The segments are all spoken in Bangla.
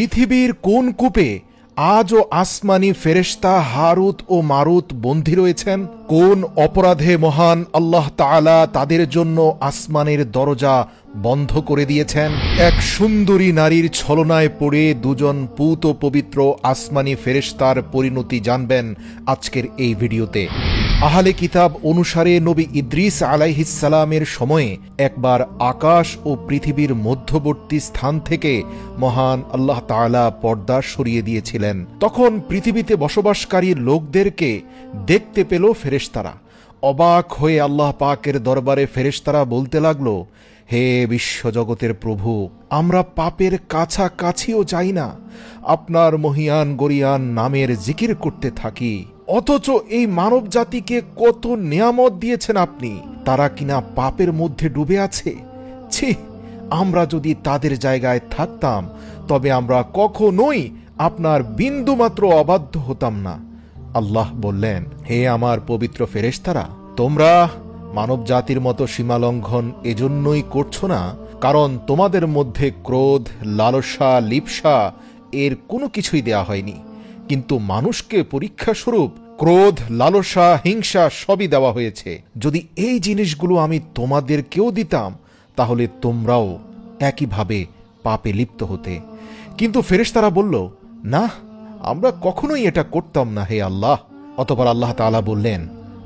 পৃথিবীর কোন কূপে আজও আসমানি ফেরেশতা হারুত ও মারুত বন্দী রয়েছেন? কোন অপরাধে মহান আল্লাহ তাআলা তাদের জন্য আসমানের দরজা বন্ধ করে দিয়েছেন? এক সুন্দরী নারীর ছলনায় পড়ে দুজন পূত পবিত্র আসমানি ফেরেশতার পরিণতি জানবেন আজকের এই ভিডিওতে। আহলে কিতাব অনুসারে নবী ইদ্রিস আলাইহিস সালামের সময়ে একবার আকাশ ও পৃথিবীর মধ্যবর্তী স্থান থেকে মহান আল্লাহ তাআলা পর্দা সরিয়ে দিয়েছিলেন। তখন পৃথিবীতে বসবাসকারী লোকদেরকে দেখতে পেল ফেরেশতারা। অবাক হয়ে আল্লাহ পাকের দরবারে ফেরেশতারা বলতে লাগলো, হে বিশ্বজগতের প্রভু, আমরা পাপের কাছাকাছিও যাই না, আপনার মহিয়ান গরিয়ান নামের জিকির করতে থাকি, অথচ এই মানব জাতিকে কত নিয়ামত দিয়েছেন আপনি, তারা কিনা পাপের মধ্যে ডুবে আছে। ছি, আমরা যদি তাদের জায়গায় থাকতাম তবে আমরা কখনোই আপনার বিন্দুমাত্র অবাধ্য হতাম না। আল্লাহ বললেন, হে আমার পবিত্র ফেরেশতারা, তোমরা মানব জাতির মতো সীমালঙ্ঘন এজন্যই করছো না কারণ তোমাদের মধ্যে ক্রোধ, লালসা, লিপ্সা এর কোনো কিছুই দেয়া হয়নি, কিন্তু মানুষকে পরীক্ষাস্বরূপ ক্রোধ, লালসা, হিংসা সবই দেওয়া হয়েছে। যদি এই জিনিসগুলো আমি তোমাদেরকেও দিতাম তাহলে তোমরাও একইভাবে পাপে লিপ্ত হতে। কিন্তু ফেরেশতারা বলল, না, আমরা কখনোই এটা করতাম না হে আল্লাহ। অতঃপর আল্লাহ তাআলা বললেন,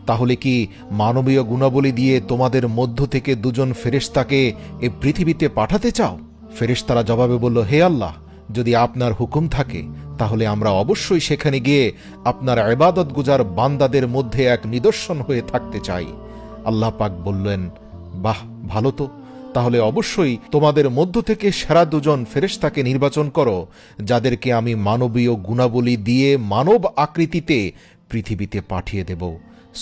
তাহলে কি মানবীয় গুণাবলী দিয়ে তোমাদের মধ্য থেকে দুজন ফেরেশতাকে এ পৃথিবীতে পাঠাতে চাও? ফেরেশতারা জবাবে বলল, হে আল্লাহ, যদি আপনার হুকুম থাকে তাহলে আমরা অবশ্যই সেখানে গিয়ে আপনার ইবাদত গুজার বান্দাদের মধ্যে এক নিদর্শন হয়ে থাকতে চাই। আল্লাহ পাক বললেন, বাহ, ভালো তো, তাহলে অবশ্যই তোমাদের মধ্য থেকে সেরা দুজন ফেরেশতাকে নির্বাচন করো, যাদেরকে আমি মানবীয় গুণাবলী দিয়ে মানব আকৃতিতে পৃথিবীতে পাঠিয়ে দেব।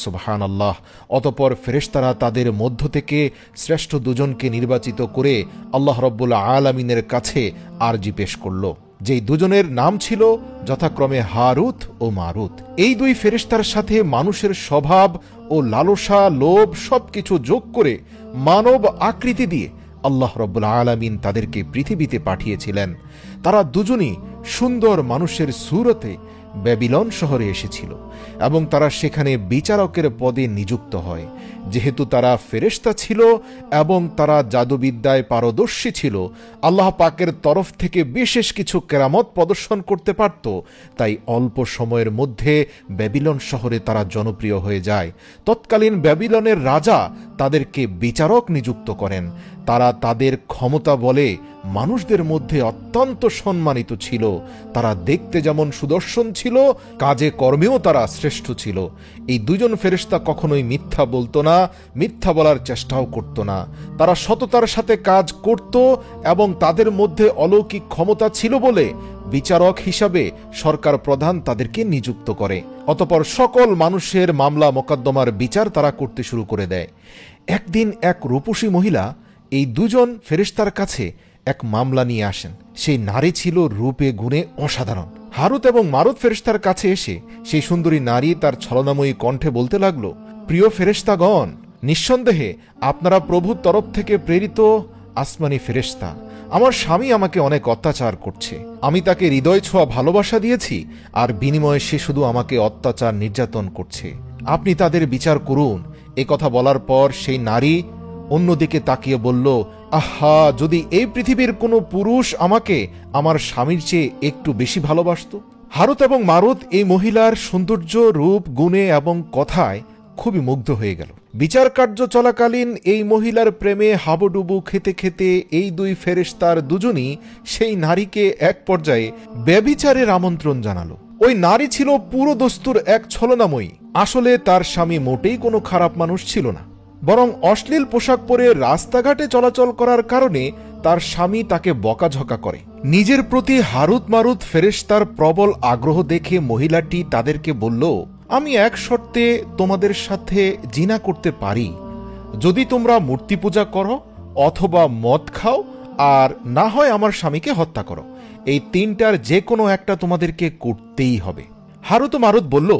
সুবহানাল্লাহ। অতঃপর ফেরেশতারা তাদের মধ্য থেকে শ্রেষ্ঠ দুজনকে নির্বাচিত করে আল্লাহ রাব্বুল আলামিনের কাছে আরজি পেশ করল, যেই দুজনের নাম ছিল যথাক্রমে হারুত ও মারুত। এই দুই ফেরেশতার সাথে মানুষের স্বভাব ও লালসা, লোভ সবকিছু যোগ করে মানব আকৃতি দিয়ে আল্লাহ রাব্বুল আলামিন তাদেরকে পৃথিবীতে পাঠিয়েছিলেন। তারা দুজনই সুন্দর মানুষের সুরতে ব্যাবিলন শহরে এসেছিল এবং তারা সেখানে বিচারকের পদে নিযুক্ত হয়। যেহেতু তারা ফেরেশতা ছিল এবং তারা জাদুবিদ্যায় পারদর্শী ছিল, আল্লাহ পাকের তরফ থেকে বিশেষ কিছু কেরামত প্রদর্শন করতে পারত, তাই অল্প সময়ের মধ্যে ব্যাবিলন শহরে তারা জনপ্রিয় হয়ে যায়। তৎকালীন ব্যাবিলনের রাজা তাদেরকে বিচারক নিযুক্ত করেন। তারা তাদের ক্ষমতা বলে মানুষদের মধ্যে অত্যন্ত সম্মানিত ছিল। তারা দেখতে যেমন সুদর্শন ছিল, কাজে কর্মেও তারা শ্রেষ্ঠ ছিল। এই দুজন ফেরেশতা কখনোই মিথ্যা বলতো না, মিথ্যা বলার চেষ্টাও করত না। তারা সততার সাথে কাজ করত এবং তাদের মধ্যে অলৌকিক ক্ষমতা ছিল বলে বিচারক হিসাবে সরকার প্রধান তাদেরকে নিযুক্ত করে। অতঃপর সকল মানুষের মামলা মোকদ্দমার বিচার তারা করতে শুরু করে দেয়। একদিন এক রূপসী মহিলা এই দুজন ফেরেশতার কাছে এক মামলা নিয়ে আসেন। সেই নারী ছিল রূপে গুণে অসাধারণ। হারুত এবং মারুত ফেরেশতার কাছে এসে সেই সুন্দরী নারী তার ছলনাময়ী কণ্ঠে বলতে লাগলো, প্রিয় ফেরেশতাগণ, নিঃসন্দেহে আপনারা প্রভুর তরফ থেকে প্রেরিত আসমানি ফেরেশতা। আমার স্বামী আমাকে অনেক অত্যাচার করছে। আমি তাকে হৃদয় ছোঁয়া ভালোবাসা দিয়েছি, আর বিনিময়ে সে শুধু আমাকে অত্যাচার নির্যাতন করছে। আপনি তাদের বিচার করুন। এ কথা বলার পর সেই নারী অন্যদিকে তাকিয়ে বলল, আহা, যদি এই পৃথিবীর কোনো পুরুষ আমাকে আমার স্বামীর চেয়ে একটু বেশি ভালোবাসত। হারুত এবং মারুত এই মহিলার সৌন্দর্য, রূপ, গুণে এবং কথায় খুবই মুগ্ধ হয়ে গেল। বিচার কার্য চলাকালীন এই মহিলার প্রেমে হাবুডুবু খেতে খেতে এই দুই ফেরেশতার দুজনই সেই নারীকে এক পর্যায়ে ব্যভিচারের আমন্ত্রণ জানালো। ওই নারী ছিল পুরো দস্তুর এক ছলনাময়ী। আসলে তার স্বামী মোটেই কোনো খারাপ মানুষ ছিল না, বরং অশ্লীল পোশাক পরে রাস্তাঘাটে চলাচল করার কারণে তার স্বামী তাকে বকাঝকা করে। নিজের প্রতি হারুত মারুত ফেরেশতার প্রবল আগ্রহ দেখে মহিলাটি তাদেরকে বলল, আমি এক শর্তে তোমাদের সাথে জিনা করতে পারি, যদি তোমরা মূর্তি পূজা করো অথবা মদ খাও আর না হয় আমার স্বামীকে হত্যা করো। এই তিনটার যে কোনো একটা তোমাদেরকে করতেই হবে। হারুত মারুত বলল,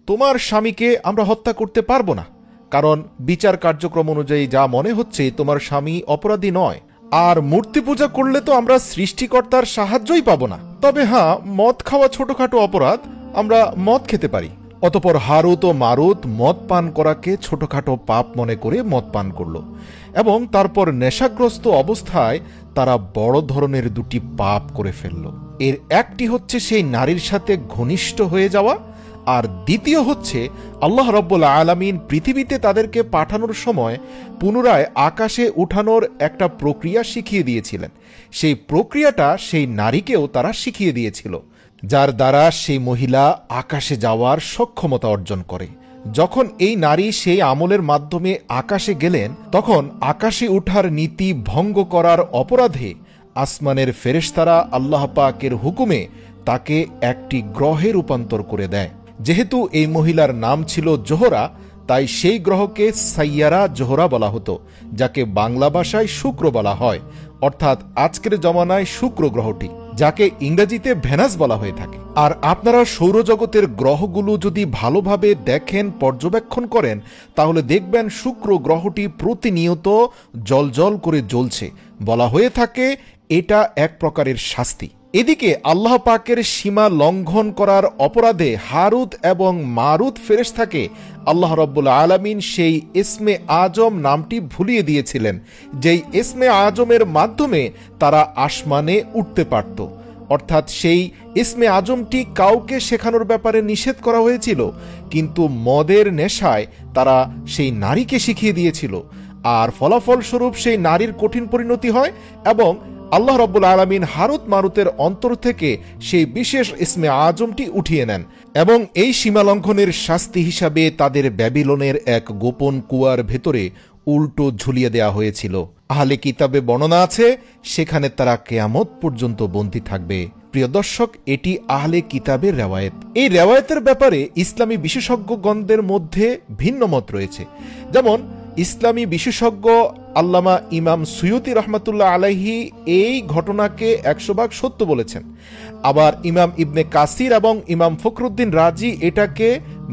তোমার স্বামীকে আমরা হত্যা করতে পারবো না, কারণ বিচার কার্যক্রম অনুযায়ী যা মনে হচ্ছে তোমার স্বামী অপরাধী নয়। আর মূর্তি পূজা করলে তো আমরা সৃষ্টিকর্তার সাহায্যই পাবো না। তবে হ্যাঁ, মদ খাওয়া ছোটখাটো অপরাধ, আমরা মদ খেতে পারি। অতপর হারুত ও মারুত মদ পান করাকে ছোটখাটো পাপ মনে করে মদ পান করল, এবং তারপর নেশাগ্রস্ত অবস্থায় তারা বড় ধরনের দুটি পাপ করে ফেলল। এর একটি হচ্ছে সেই নারীর সাথে ঘনিষ্ঠ হয়ে যাওয়া, আর দ্বিতীয় হচ্ছে আল্লাহ রাব্বুল আলামিন পৃথিবীতে তাদেরকে পাঠানোর সময় পুনরায় আকাশে উঠানোর একটা প্রক্রিয়া শিখিয়ে দিয়েছিলেন। সেই প্রক্রিয়াটা সেই নারীকেও তারা শিখিয়ে দিয়েছিল, যার দ্বারা সেই মহিলা আকাশে যাওয়ার সক্ষমতা অর্জন করে। যখন এই নারী সেই আমলের মাধ্যমে আকাশে গেলেন, তখন আকাশে উঠার নীতি ভঙ্গ করার অপরাধে আসমানের ফেরেশতারা আল্লাহ পাকের হুকুমে তাকে একটি গ্রহে রূপান্তর করে দেয়। যেহেতু এই মহিলার নাম ছিল জোহরা, তাই সেই গ্রহকে সাইয়ারা জোহরা বলা হতো, যাকে বাংলা ভাষায় শুক্র বলা হয়, অর্থাৎ আজকের জমানায় শুক্র গ্রহটি, যাকে ইংরেজিতে ভেনাস বলা হয়ে থাকে। আর আপনারা সৌরজগতের গ্রহগুলো যদি ভালোভাবে দেখেন, পর্যবেক্ষণ করেন, তাহলে দেখবেন শুক্র গ্রহটি প্রতিনিয়ত জ্বলজ্বল করে জ্বলছে। বলা হয়ে থাকে এটা এক প্রকারের শাস্তি। এদিকে আল্লাহ পাকের সীমা লঙ্ঘন করার অপরাধে হারুত এবং মারুত ফেরেশতাকে আল্লাহ রাব্বুল আলামিন সেই ইসমে আজম নামটি ভুলিয়ে দিয়েছিলেন, যেই ইসমে আজমের মাধ্যমে তারা আসমানে উঠতে পারত। অর্থাৎ সেই ইসমে আজমটি কাউকে শেখানোর ব্যাপারে নিষেধ করা হয়েছিল, কিন্তু মদের নেশায় তারা সেই নারীকে শিখিয়ে দিয়েছিল, আর ফলাফলস্বরূপ সেই নারীর কঠিন পরিণতি হয়, এবং আল্লাহ রাব্বুল আলামিন হারুত মারুতের অন্তর থেকে সেই বিশেষ ইসমে আজমটি উঠিয়ে নেন, এবং এই সীমালঙ্ঘনের শাস্তি হিসাবে তাদের ব্যাবিলনের এক গোপন কুয়ার ভেতরে উল্টো ঝুলিয়ে দেয়া হয়েছিল। আহলে কিতাবে বর্ণনা আছে সেখানে তারা কিয়ামত পর্যন্ত বন্দী থাকবে। প্রিয় দর্শক, এটি আহলে কিতাবের রেওয়ায়েত। এই রেওয়ায়েতের ব্যাপারে ইসলামী বিশেষজ্ঞগণদের মধ্যে ভিন্ন মত রয়েছে। যেমন ইসলামী বিশেষজ্ঞ আল্লামা ইমাম সুয়ুতি রহমাতুল্লাহ আলাইহি এই ঘটনাকে 100% সত্য বলেছেন। আবার ইমাম ইবনে কাসির এবং ইমাম ফখরুদ্দিন রাজি এটাকে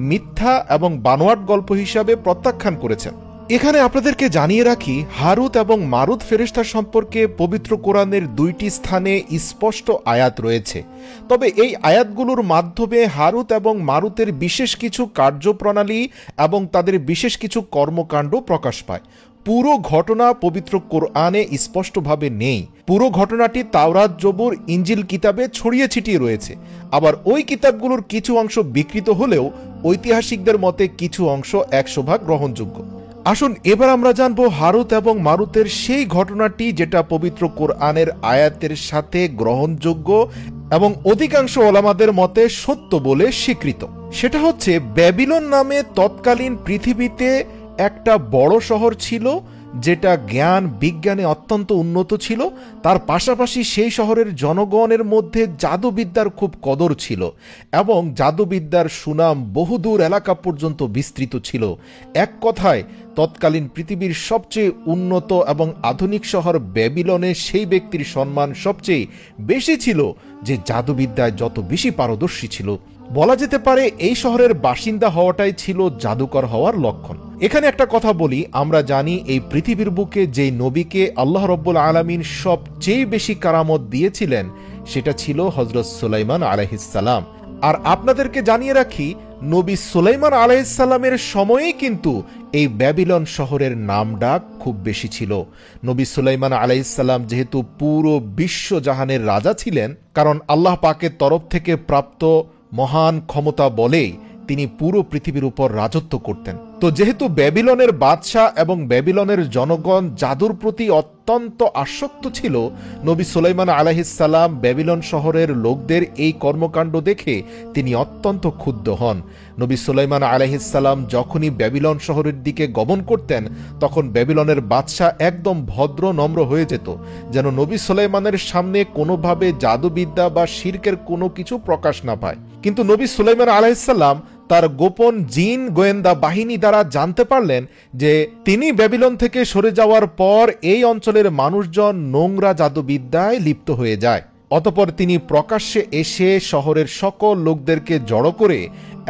মিথ্যা এবং বানোয়াট গল্প হিসাবে প্রত্যাখ্যান করেছেন। এখানে আপনাদেরকে জানিয়ে রাখি, হারুত এবং মারুত ফেরেশতা সম্পর্কে পবিত্র কোরআনের 2টি স্থানে স্পষ্ট আয়াত রয়েছে। তবে এই আয়াতগুলোর মাধ্যমে হারুত এবং মারুতের বিশেষ কিছু কার্যপ্রণালী এবং তাদের বিশেষ কিছু কর্মকাণ্ড প্রকাশ পায়। পুরো ঘটনা পবিত্র কোরআনে স্পষ্টভাবে নেই। পুরো ঘটনাটি তাওরাত, জবুর, ইঞ্জিল কিতাবে ছড়িয়ে ছিটিয়ে রয়েছে। আবার ওই কিতাবগুলোর কিছু অংশ বিকৃত হলেও ঐতিহাসিকদের মতে কিছু অংশ 100% গ্রহণযোগ্য। আসুন এবার আমরা জানব হারুত এবং মারুতের সেই ঘটনাটি যেটা পবিত্র কোরআনের আয়াতের সাথে গ্রহণযোগ্য এবং অধিকাংশ ওলামাদের মতে সত্য বলে স্বীকৃত। সেটা হচ্ছে ব্যাবিলন নামে তৎকালীন পৃথিবীতে একটা বড় শহর ছিল, যেটা জ্ঞান বিজ্ঞানে অত্যন্ত উন্নত ছিল। তার পাশাপাশি সেই শহরের জনগণের মধ্যে জাদুবিদ্যার খুব কদর ছিল, এবং জাদুবিদ্যার সুনাম বহুদূর এলাকা পর্যন্ত বিস্তৃত ছিল। এক কথায় তৎকালীন পৃথিবীর সবচেয়ে উন্নত এবং আধুনিক শহর ব্যাবিলনে সেই ব্যক্তির সম্মান সবচেয়ে বেশি ছিল যে জাদুবিদ্যায় যত বেশি পারদর্শী ছিল। বলা যেতে পারে এই শহরের বাসিন্দা হওয়াটাই ছিল জাদুকর হওয়ার লক্ষণ। এখানে একটা কথা বলি, আমরা জানি এই পৃথিবীর বুকে যেই নবীকে আল্লাহ রাব্বুল আলামিন সবচেয়ে বেশি কারামত দিয়েছিলেন সেটা ছিল হযরত সুলাইমান আলাইহিস সালাম। আর আপনাদেরকে জানিয়ে রাখি, নবী সুলাইমান আলাইহিস সালামের সময়েই কিন্তু এই ব্যাবিলন শহরের নামডাক খুব বেশি ছিল। নবী সুলাইমান আলাইহিস সালাম যেহেতু পুরো বিশ্বজাহানের রাজা ছিলেন, কারণ আল্লাহ পাকের তরফ থেকে প্রাপ্ত মহান ক্ষমতা বলেই তিনি পুরো পৃথিবীর উপর রাজত্ব করতেন। তো যেহেতু ব্যাবিলনের বাদশাহ এবং ব্যাবিলনের জনগণ জাদুর প্রতি অত্যন্ত আসক্ত ছিল, নবী সুলাইমান আলাইহিস সালাম ব্যাবিলন শহরের লোকদের এই কর্মকাণ্ড দেখে তিনি অত্যন্ত ক্ষুব্ধ হন। নবী সুলাইমান আলাইহিস সালাম যখনই ব্যাবিলন শহরের দিকে গমন করতেন, তখন ব্যাবিলনের বাদশাহ একদম ভদ্র নম্র হয়ে যেত, যেন নবী সুলাইমানের সামনে কোনোভাবে জাদুবিদ্যা বা শিরকের কোনো কিছু প্রকাশ না পায়। কিন্তু নবী সুলাইমান আলাইহিস সালাম তার গোপন জিন গোয়েন্দা বাহিনী দ্বারা জানতে পারলেন যে তিনি ব্যাবিলন থেকে সরে যাওয়ার পর এই অঞ্চলের মানুষজন নোংরা জাদুবিদ্যায় লিপ্ত হয়ে যায়। অতঃপর তিনি প্রকাশ্যে এসে শহরের সকল লোকদেরকে জড়ো করে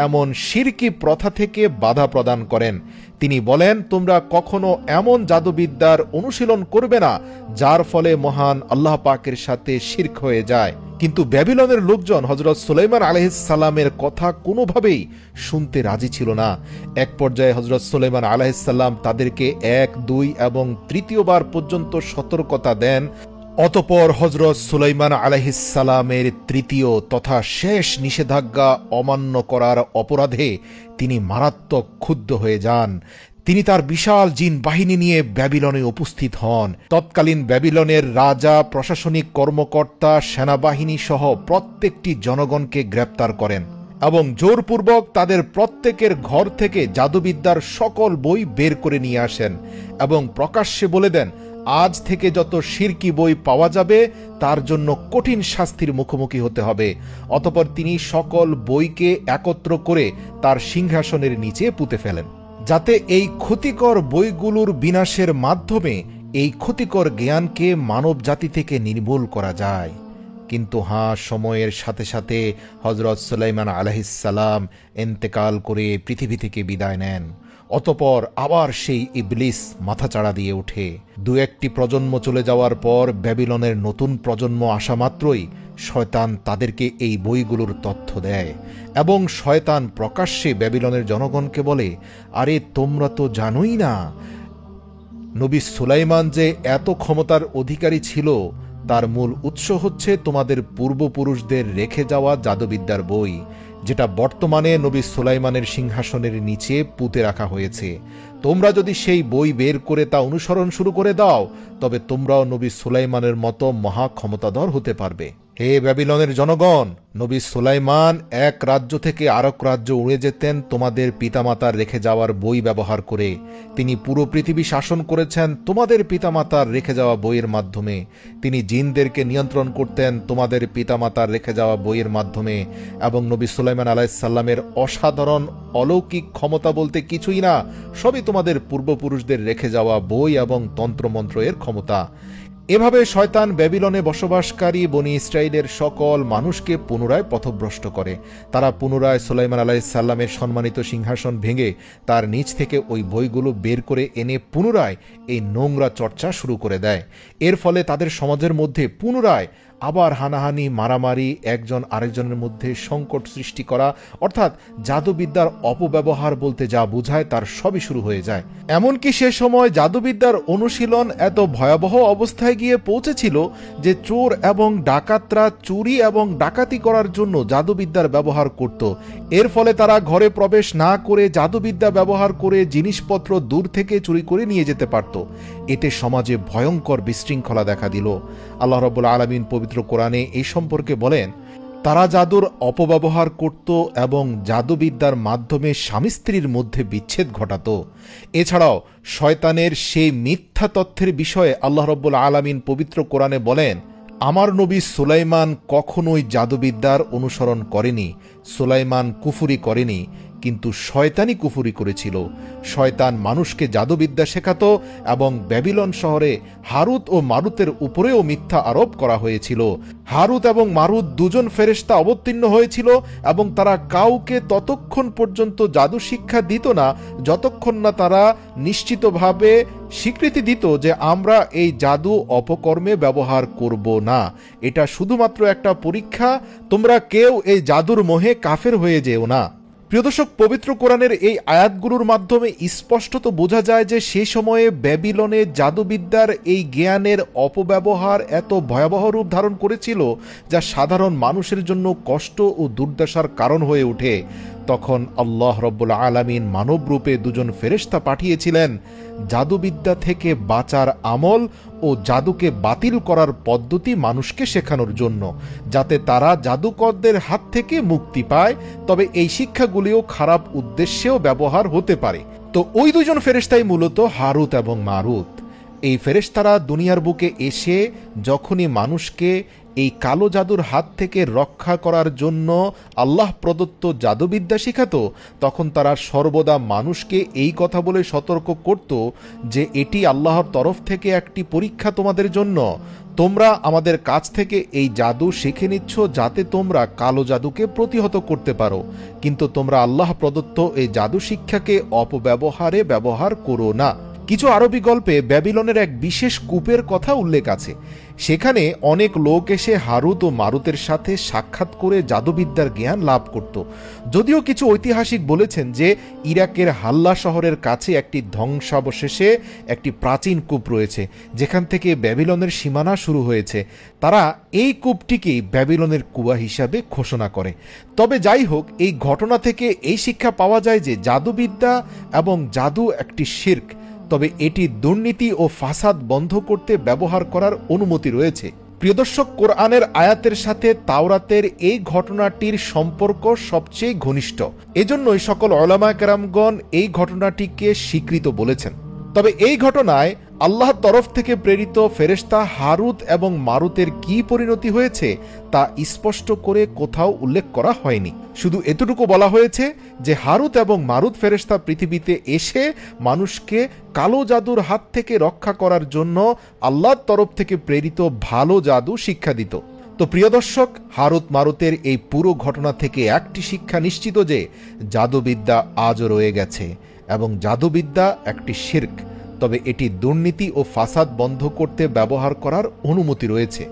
এমন শিরকি প্রথা থেকে বাধা প্রদান করেন। তিনি বলেন, তোমরা কখনো এমন জাদুবিদ্যার অনুশীলন করবে না যার ফলে মহান আল্লাহ পাকের সাথে শিরক হয়ে যায়। কিন্তু ব্যাবিলনের লোকজন হযরত সুলাইমান আলাইহিস সালামের কথা কোনোভাবেই শুনতে রাজি ছিল না। এক পর্যায়ে হযরত সুলাইমান আলাইহিস সালাম তাদেরকে 1, 2 এবং তৃতীয়বার পর্যন্ত সতর্কতা দেন। অতঃপর হযরত সুলাইমান আলাইহিস সালামের তৃতীয় তথা শেষ নিষেধাজ্ঞা অমান্য করার অপরাধে তিনি মারাত্মক ক্ষুব্ধ হয়ে যান। তিনি তার বিশাল জিন বাহিনী নিয়ে ব্যাবিলনে উপস্থিত হন। তৎকালীন ব্যাবিলনের রাজা, প্রশাসনিক কর্মকর্তা, সেনাবাহিনী সহ প্রত্যেকটি জনগণকে গ্রেপ্তার করেন এবং জোরপূর্বক তাদের প্রত্যেকের ঘর থেকে জাদুবিদ্যার সকল বই বের করে নিয়ে আসেন এবং প্রকাশ্যে বলে দেন, আজ থেকে যত শিরকি বই পাওয়া যাবে তার জন্য কঠিন শাস্তির মুখোমুখি হতে হবে। অতঃপর তিনি সকল বইকে একত্র করে তার সিংহাসনের নিচে পুঁতে ফেলেন, যাতে এই ক্ষতিকর বইগুলোর বিনাশের মাধ্যমে এই ক্ষতিকর জ্ঞানকে মানব জাতি থেকে নির্মূল করা যায়। কিন্তু সময়ের সাথে সাথে হযরত সুলাইমান আলাইহিস সালাম ইন্তেকাল করে পৃথিবী থেকে বিদায় নেন। অতঃপর আবার সেই ইবলিস মাথাচাড়া দিয়ে ওঠে। 2-1টি প্রজন্ম চলে যাওয়ার পর ব্যাবিলনের নতুন প্রজন্ম আসা মাত্রই শয়তান তাদেরকে এই বইগুলোর তথ্য দেয় এবং শয়তান প্রকাশ্যে ব্যাবিলনের জনগণকে বলে, আরে তোমরা তো জানোই না নবী সুলাইমান যে এত ক্ষমতার অধিকারী ছিল তার মূল উৎস হচ্ছে তোমাদের পূর্বপুরুষদের রেখে যাওয়া জাদুবিদ্যার বই, যেটা বর্তমানে নবী সুলাইমানের সিংহাসনের নিচে পুঁতে রাখা হয়েছে। তোমরা যদি সেই বই বের করে তা অনুসরণ শুরু করে দাও তবে তোমরাও নবী সুলাইমানের মতো মহা ক্ষমতাধর হতে পারবে। হে ব্যাবিলনের জনগণ, নবী সুলাইমান এক রাজ্য থেকে আরেক রাজ্য উড়ে যেতেন তোমাদের পিতামাতার রেখে যাওয়ার বই ব্যবহার করে। তিনি পুরো পৃথিবী শাসন করেছেন তোমাদের পিতামাতার রেখে যাওয়া বইয়ের মাধ্যমে। তিনি জিনদেরকে নিয়ন্ত্রণ করতেন তোমাদের পিতামাতার রেখে যাওয়া বইয়ের মাধ্যমে। এবং নবী সুলাইমান আলাইহিস সালামের অসাধারণ অলৌকিক ক্ষমতা বলতে কিছুই না, সবই তোমাদের পূর্বপুরুষদের রেখে যাওয়া বই এবং তন্ত্রমন্ত্র এর ক্ষমতা। এভাবে শয়তান ব্যাবিলনে বসবাসকারী বনি ইসরাইলের সকল মানুষকে পুনরায় পথভ্রষ্ট করে। তারা পুনরায় সুলাইমান আলাইহিস সালামের সম্মানিত সিংহাসন ভেঙে তার নিচ থেকে ওই বইগুলো বের করে এনে পুনরায় এই নোংরা চর্চা শুরু করে দেয়। এর ফলে তাদের সমাজের মধ্যে পুনরায় আবার হানাহানি, মারামারি, একজন আরেকজনের মধ্যে সংকট সৃষ্টি করা, অর্থাৎ জাদুবিদ্যার অপব্যবহার বলতে যা বোঝায় তার সবই শুরু হয়ে যায়। এমনকি সে সময় জাদুবিদ্যার অনুশীলন এত ভয়াবহ অবস্থায় গিয়ে পৌঁছেছিল যে চোর এবং ডাকাতরা চুরি এবং ডাকাতি করার জন্য জাদুবিদ্যার ব্যবহার করত। এর ফলে তারা ঘরে প্রবেশ না করে জাদুবিদ্যা ব্যবহার করে জিনিসপত্র দূর থেকে চুরি করে নিয়ে যেতে পারত। এতে সমাজে ভয়ঙ্কর বিশৃঙ্খলা দেখা দিল। আল্লাহ রাব্বুল আলামিন পবিত্র কোরআনে এই সম্পর্কে বলেন, তারা জাদুর অপব্যবহার করত এবং জাদুবিদ্যার মাধ্যমে স্বামী স্ত্রীর মধ্যে বিচ্ছেদ ঘটাত। এছাড়াও শয়তানের সেই মিথ্যা তথ্যের বিষয়ে আল্লাহ রাব্বুল আলামিন পবিত্র কোরআনে বলেন, আমার নবী সুলাইমান কখনোই জাদুবিদ্যার অনুসরণ করেনি, সুলাইমান কুফরি করেনি, কিন্তু শয়তানি কুফরি করেছিল। শয়তান মানুষকে জাদুবিদ্যা শেখাত এবং ব্যাবিলন শহরে হারুত ও মারুতের উপরেও মিথ্যা আরোপ করা হয়েছিল। হারুত এবং মারুত দুজন ফেরেশতা অবতীর্ণ হয়েছিল এবং তারা কাউকে ততক্ষণ পর্যন্ত জাদু শিক্ষা দিত না যতক্ষণ না তারা নিশ্চিতভাবে স্বীকৃতি দিত যে আমরা এই জাদু অপকর্মে ব্যবহার করব না, এটা শুধুমাত্র একটা পরীক্ষা, তোমরা কেউ এই জাদুর মোহে কাফের হয়ে যেও না। প্রিয় দর্শক, পবিত্র কোরআনের এই আয়াতগুলোর মাধ্যমে স্পষ্টত বোঝা যায় যে সে সময়ে ব্যাবিলনে জাদুবিদ্যার এই জ্ঞানের অপব্যবহার এত ভয়াবহ রূপ ধারণ করেছিল যা সাধারণ মানুষের জন্য কষ্ট ও দুর্দশার কারণ হয়ে ওঠে। তখন আল্লাহ রাব্বুল আলামিন মানব রূপে দুজন ফেরেশতা পাঠিয়েছিলেন জাদুবিদ্যা থেকে বাঁচার আমল ও জাদুকে বাতিল করার পদ্ধতি মানুষকে শেখানোর জন্য, যাতে তারা জাদুকরদের হাত থেকে মুক্তি পায়। তবে এই শিক্ষাগুলিও খারাপ উদ্দেশ্যেও ব্যবহার হতে পারে। তো ওই দুজন ফেরেশতাই মূলত হারুত এবং মারুত। এই ফেরেশতারা দুনিয়ার বুকে এসে যখনই মানুষকে এই কালো জাদুর হাত থেকে রক্ষা করার জন্য আল্লাহ প্রদত্ত জাদুবিদ্যা শিখাতো, তখন তারা সর্বদা মানুষকে এই কথা বলে সতর্ক করত যে এটি আল্লাহর তরফ থেকে একটি পরীক্ষা তোমাদের জন্য। তোমরা আমাদের কাছ থেকে এই জাদু শিখে নিচ্ছ যাতে তোমরা কালো জাদুকে প্রতিহত করতে পারো, কিন্তু তোমরা আল্লাহ প্রদত্ত এই জাদু শিক্ষাকে অপব্যবহারে ব্যবহার করো না। কিছু আরবি গল্পে ব্যাবিলনের এক বিশেষ কূপের কথা উল্লেখ আছে। সেখানে অনেক লোক এসে হারুত ও মারুতের সাথে সাক্ষাৎ করে জাদুবিদ্যার জ্ঞান লাভ করত। যদিও কিছু ঐতিহাসিক বলেছেন যে ইরাকের হাল্লা শহরের কাছে একটি ধ্বংসাবশেষে একটি প্রাচীন কূপ রয়েছে, যেখান থেকে ব্যাবিলনের সীমানা শুরু হয়েছে। তারা এই কূপটিকেই ব্যাবিলনের কুয়া হিসাবে ঘোষণা করে। তবে যাই হোক, এই ঘটনা থেকে এই শিক্ষা পাওয়া যায় যে জাদুবিদ্যা এবং জাদু একটি শিরক, তবে এটি দুর্নীতি ও ফাসাদ বন্ধ করতে ব্যবহার করার অনুমতি রয়েছে। প্রিয় দর্শক, কোরআনের আয়াতের সাথে তাওরাতের এই ঘটনাটির সম্পর্ক সবচেয়ে ঘনিষ্ঠ। এজন্যই সকল উলামা কেরামগণ এই ঘটনাটিকে স্বীকৃত বলেছেন। তবে এই ঘটনায় আল্লাহর তরফ থেকে প্রেরিত ফেরেশতা হারুত এবং মারুতের কি পরিণতি হয়েছে তা স্পষ্ট করে কোথাও উল্লেখ করা হয়নি। শুধু এতটুকু বলা হয়েছে যে হারুত এবং মারুত ফেরেশতা পৃথিবীতে এসে মানুষকে কালো জাদুর হাত থেকে রক্ষা করার জন্য আল্লাহর তরফ থেকে প্রেরিত ভালো জাদু শিক্ষা দিত। তো প্রিয় দর্শক, হারুত মারুতের এই পুরো ঘটনা থেকে একটি শিক্ষা নিশ্চিত যে জাদুবিদ্যা আজও রয়ে গেছে এবং জাদুবিদ্যা একটি শিরক, তবে এটি দুর্নীতি ও ফাসাদ বন্ধ করতে ব্যবহার করার অনুমতি রয়েছে।